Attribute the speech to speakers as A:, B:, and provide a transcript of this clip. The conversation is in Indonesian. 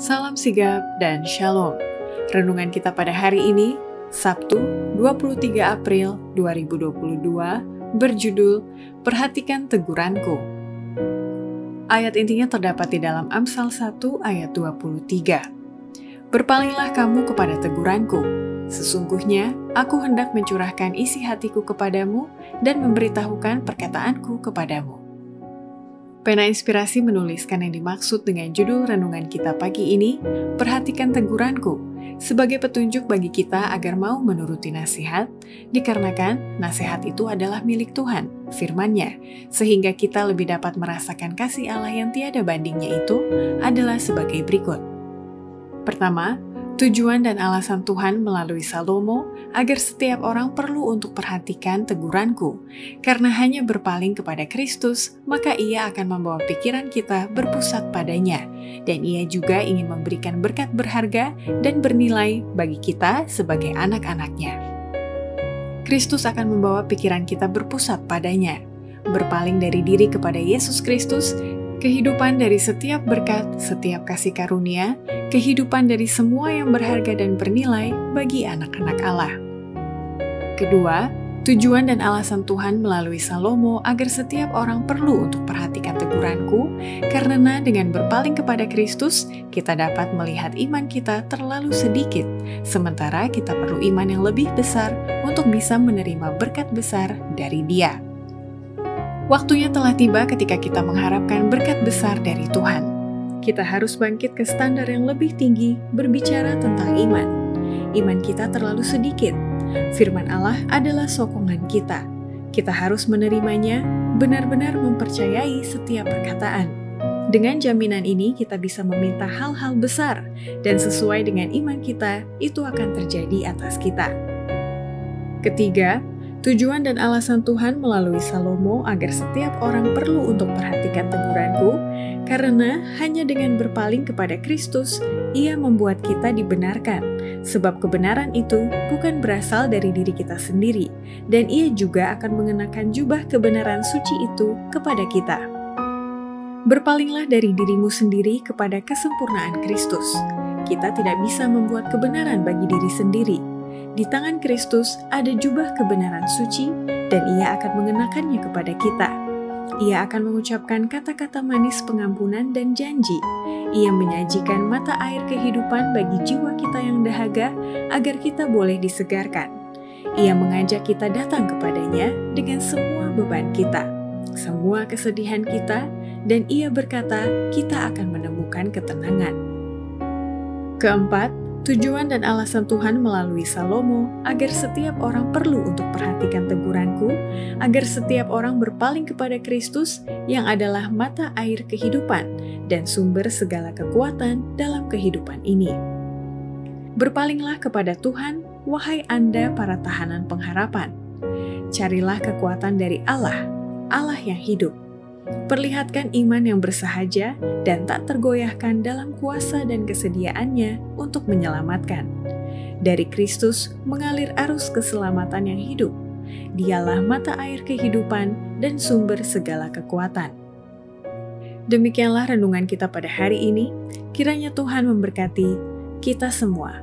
A: Salam sigap dan shalom. Renungan kita pada hari ini, Sabtu 23 April 2022, berjudul Perhatikan Teguranku. Ayat intinya terdapat di dalam Amsal 1 ayat 23. Berpalinglah kamu kepada teguranku. Sesungguhnya aku hendak mencurahkan isi hatiku kepadamu dan memberitahukan perkataanku kepadamu. Pena Inspirasi menuliskan yang dimaksud dengan judul renungan kita pagi ini, Perhatikan Teguranku, sebagai petunjuk bagi kita agar mau menuruti nasihat, dikarenakan nasihat itu adalah milik Tuhan, firman-Nya, sehingga kita lebih dapat merasakan kasih Allah yang tiada bandingnya itu adalah sebagai berikut. Pertama, tujuan dan alasan Tuhan melalui Salomo agar setiap orang perlu untuk perhatikan teguranku, karena hanya berpaling kepada Kristus, maka Ia akan membawa pikiran kita berpusat padanya, dan Ia juga ingin memberikan berkat berharga dan bernilai bagi kita sebagai anak-anak-Nya. Kristus akan membawa pikiran kita berpusat padanya, berpaling dari diri kepada Yesus Kristus, kehidupan dari setiap berkat, setiap kasih karunia, kehidupan dari semua yang berharga dan bernilai bagi anak-anak Allah. Kedua, tujuan dan alasan Tuhan melalui Salomo agar setiap orang perlu untuk perhatikan teguranku, karena dengan berpaling kepada Kristus, kita dapat melihat iman kita terlalu sedikit, sementara kita perlu iman yang lebih besar untuk bisa menerima berkat besar dari Dia. Waktunya telah tiba ketika kita mengharapkan berkat besar dari Tuhan. Kita harus bangkit ke standar yang lebih tinggi berbicara tentang iman. Iman kita terlalu sedikit. Firman Allah adalah sokongan kita. Kita harus menerimanya, benar-benar mempercayai setiap perkataan. Dengan jaminan ini kita bisa meminta hal-hal besar, dan sesuai dengan iman kita, itu akan terjadi atas kita. Ketiga, tujuan dan alasan Tuhan melalui Salomo agar setiap orang perlu untuk perhatikan teguranku, karena hanya dengan berpaling kepada Kristus, Ia membuat kita dibenarkan, sebab kebenaran itu bukan berasal dari diri kita sendiri, dan Ia juga akan mengenakan jubah kebenaran suci itu kepada kita. Berpalinglah dari dirimu sendiri kepada kesempurnaan Kristus. Kita tidak bisa membuat kebenaran bagi diri sendiri. Di tangan Kristus ada jubah kebenaran suci, dan Ia akan mengenakannya kepada kita. Ia akan mengucapkan kata-kata manis pengampunan dan janji. Ia menyajikan mata air kehidupan bagi jiwa kita yang dahaga, agar kita boleh disegarkan. Ia mengajak kita datang kepadanya dengan semua beban kita, semua kesedihan kita, dan Ia berkata kita akan menemukan ketenangan. Keempat, tujuan dan alasan Tuhan melalui Salomo agar setiap orang perlu untuk perhatikan teguranku, agar setiap orang berpaling kepada Kristus yang adalah mata air kehidupan dan sumber segala kekuatan dalam kehidupan ini. Berpalinglah kepada Tuhan, wahai Anda para tahanan pengharapan. Carilah kekuatan dari Allah, Allah yang hidup. Perlihatkan iman yang bersahaja dan tak tergoyahkan dalam kuasa dan kesediaannya untuk menyelamatkan. Dari Kristus mengalir arus keselamatan yang hidup. Dialah mata air kehidupan dan sumber segala kekuatan. Demikianlah renungan kita pada hari ini. Kiranya Tuhan memberkati kita semua.